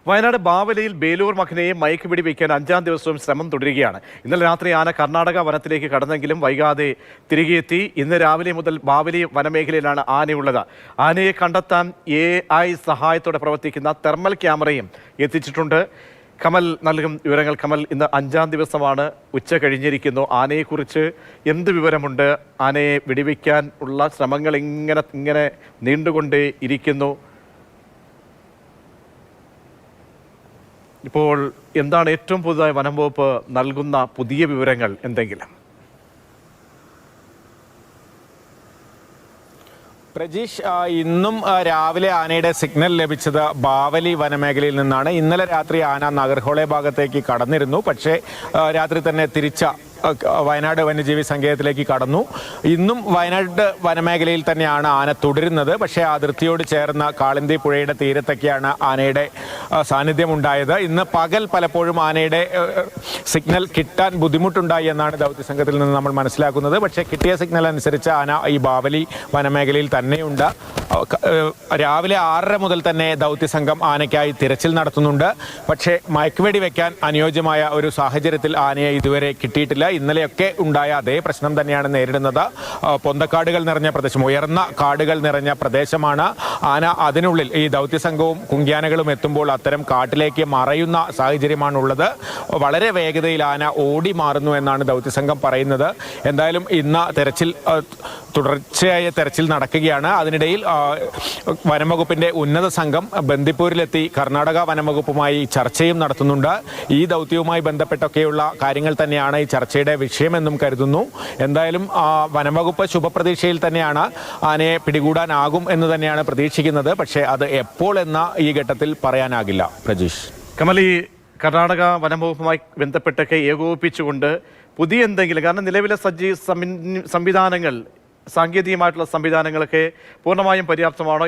വയനാട് ബാവലിയിൽ ബേലൂർ മഖനയെ മയക്കുപിടി വയ്ക്കാൻ 5-ാം ദിവസവും ശ്രമം തുടരുകയാണ്. ഇന്നലെ രാത്രി ആന കർണാടക വനത്തിലേക്ക് കടന്നെങ്കിലും വൈകാതെ തിരികെ എത്തി. ഇന്ന് രാവിലെ മുതൽ ബാവലി വനമേഖലയിലാണ് ആനയുള്ളത്. ആനയെ കണ്ടെത്താൻ AI സഹായത്തോടെ പ്രവർത്തിക്കുന്ന തെർമൽ ക്യാമറയും എത്തിച്ചിട്ടുണ്ട്. കമൽ നൽകും വിവരങ്ങൾ. കമൽ, ഇന്ന് 5-ാം ദിവസമാണ്, ഉച്ച കഴിഞ്ഞിരിക്കുന്നു. ആനയെക്കുറിച്ച് എന്ത് വിവരമുണ്ട്? ആനയെ വെടിവെക്കാൻ ഉള്ള ശ്രമങ്ങൾ ഇങ്ങനെ നീണ്ടുകൊണ്ടേ ഇരിക്കുന്നു. ഇപ്പോൾ എന്താണ് ഏറ്റവും പുതുതായി വനം വകുപ്പ് നൽകുന്ന പുതിയ വിവരങ്ങൾ എന്തെങ്കിലും? പ്രജീഷ്, ഇന്നും രാവിലെ ആനയുടെ സിഗ്നൽ ലഭിച്ചത് ബാവലി വനമേഖലയിൽ നിന്നാണ്. ഇന്നലെ രാത്രി ആന നാഗർഹോളെ ഭാഗത്തേക്ക് കടന്നിരുന്നു. പക്ഷേ രാത്രി തന്നെ വയനാട് വന്യജീവി സങ്കേതത്തിലേക്ക് കടന്നു. ഇന്നും വയനാട് വനമേഖലയിൽ തന്നെയാണ് ആന തുടരുന്നത്. പക്ഷേ അതിർത്തിയോട് ചേർന്ന കാളിന്തി പുഴയുടെ തീരത്തൊക്കെയാണ് ആനയുടെ സാന്നിധ്യം ഉണ്ടായത്. ഇന്ന് പകൽ പലപ്പോഴും ആനയുടെ സിഗ്നൽ കിട്ടാൻ ബുദ്ധിമുട്ടുണ്ടായി എന്നാണ് ദൗത്യസംഘത്തിൽ നിന്ന് നമ്മൾ മനസ്സിലാക്കുന്നത്. പക്ഷേ കിട്ടിയ സിഗ്നൽ അനുസരിച്ച് ആന ഈ ബാവലി വനമേഖലയിൽ തന്നെയുണ്ട്. രാവിലെ 6:30 മുതൽ തന്നെ ദൗത്യസംഘം ആനയ്ക്കായി തിരച്ചിൽ നടത്തുന്നുണ്ട്. പക്ഷേ മയക്കുവെടി വെക്കാൻ അനുയോജ്യമായ ഒരു സാഹചര്യത്തിൽ ആനയെ ഇതുവരെ കിട്ടിയിട്ടില്ല. ഇന്നലെയൊക്കെ ഉണ്ടായ അതേ പ്രശ്നം തന്നെയാണ് നേരിടുന്നത്. പൊന്തക്കാടുകൾ നിറഞ്ഞ പ്രദേശം, ഉയർന്ന കാടുകൾ നിറഞ്ഞ പ്രദേശമാണ്. ആന അതിനുള്ളിൽ ഈ ദൗത്യസംഘവും കുങ്കിയാനകളും എത്തുമ്പോൾ അത്തരം കാട്ടിലേക്ക് മറയുന്ന സാഹചര്യമാണുള്ളത്. വളരെ വേഗതയിൽ ആന ഓടി മാറുന്നു എന്നാണ് ദൗത്യസംഘം പറയുന്നത്. എന്തായാലും ഇന്ന് തുടർച്ചയായ തെരച്ചിൽ നടക്കുകയാണ്. അതിനിടയിൽ വനംവകുപ്പിന്റെ ഉന്നത സംഘം ബന്ദിപ്പൂരിലെത്തി കർണാടക വനംവകുപ്പുമായി ചർച്ചയും നടത്തുന്നുണ്ട്. ഈ ദൗത്യവുമായി ബന്ധപ്പെട്ടൊക്കെയുള്ള കാര്യങ്ങൾ തന്നെയാണ് ഈ ചർച്ചയുടെ വിഷയമെന്നും കരുതുന്നു. എന്തായാലും വനംവകുപ്പ് ശുഭപ്രതീക്ഷയിൽ തന്നെയാണ്. ആനയെ പിടികൂടാനാകും എന്ന് തന്നെയാണ് പ്രതീക്ഷിക്കുന്നത്. പക്ഷേ അത് എപ്പോൾ എന്ന ഈ ഘട്ടത്തിൽ പറയാനാകില്ല. പ്രജീഷ്, കമൽ, ഈ കർണാടക വനംവകുപ്പുമായി ബന്ധപ്പെട്ടൊക്കെ ഏകോപിപ്പിച്ചുകൊണ്ട് പുതിയ എന്തെങ്കിലും, കാരണം നിലവിലെ സംവിധാനങ്ങൾ, സാങ്കേതികമായിട്ടുള്ള സംവിധാനങ്ങളൊക്കെ പൂർണ്ണമായും പര്യാപ്തമാണോ?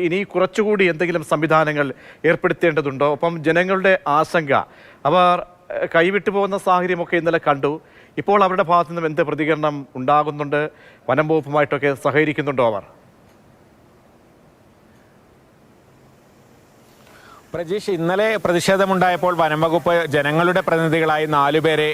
ഇനി കുറച്ചുകൂടി എന്തെങ്കിലും സംവിധാനങ്ങൾ ഏർപ്പെടുത്തേണ്ടതുണ്ടോ? ഒപ്പം ജനങ്ങളുടെ ആശങ്ക, അവർ കൈവിട്ടു പോകുന്ന സാഹചര്യമൊക്കെ ഇന്നലെ കണ്ടു. ഇപ്പോൾ അവരുടെ ഭാഗത്തു നിന്നും എന്ത് പ്രതികരണം ഉണ്ടാകുന്നുണ്ട്? വനം വകുപ്പുമായിട്ടൊക്കെ സഹകരിക്കുന്നുണ്ടോ അവർ? പ്രജീഷ്, ഇന്നലെ പ്രതിഷേധമുണ്ടായപ്പോൾ വനംവകുപ്പ് ജനങ്ങളുടെ പ്രതിനിധികളായി 4 പേരെ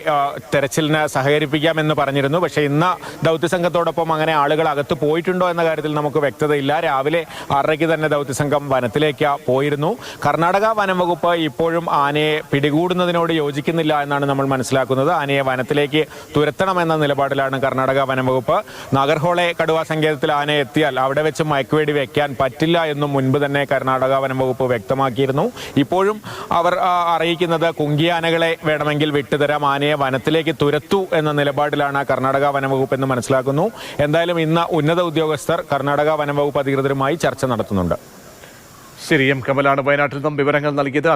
തെരച്ചിലിന് സഹകരിപ്പിക്കാമെന്ന് പറഞ്ഞിരുന്നു. പക്ഷേ ഇന്ന് ദൗത്യസംഘത്തോടൊപ്പം അങ്ങനെ ആളുകൾ അകത്ത് പോയിട്ടുണ്ടോ എന്ന കാര്യത്തിൽ നമുക്ക് വ്യക്തതയില്ല. രാവിലെ 6:30 തന്നെ ദൗത്യസംഘം വനത്തിലേക്ക് പോയിരുന്നു. കർണാടക വനംവകുപ്പ് ഇപ്പോഴും ആനയെ പിടികൂടുന്നതിനോട് യോജിക്കുന്നില്ല എന്നാണ് നമ്മൾ മനസ്സിലാക്കുന്നത്. ആനയെ വനത്തിലേക്ക് തുരത്തണമെന്ന നിലപാടിലാണ് കർണാടക വനംവകുപ്പ്. നാഗർഹോളെ കടുവാ സങ്കേതത്തിൽ ആന എത്തിയാൽ അവിടെ വെച്ച് മയക്കുവെടി വെക്കാൻ പറ്റില്ല എന്നും മുൻപ് തന്നെ കർണാടക വനംവകുപ്പ് വ്യക്തമാക്കിയിരുന്നു. ഇപ്പോഴും അവർ അറിയിക്കുന്നത് കുങ്കിയാനകളെ വേണമെങ്കിൽ വിട്ടുതരാം, ആനയെ വനത്തിലേക്ക് തുരത്തു എന്ന നിലപാടിലാണ് കർണാടക വനംവകുപ്പ് എന്ന് മനസ്സിലാക്കുന്നു. എന്തായാലും ഇന്ന് ഉന്നത ഉദ്യോഗസ്ഥർ കർണാടക വനംവകുപ്പ് അധികൃതരുമായി ചർച്ച നടത്തുന്നുണ്ട്. ശരി, എം കമലാണ് വയനാട്ടിൽ നിന്നും വിവരങ്ങൾ നൽകിയത്.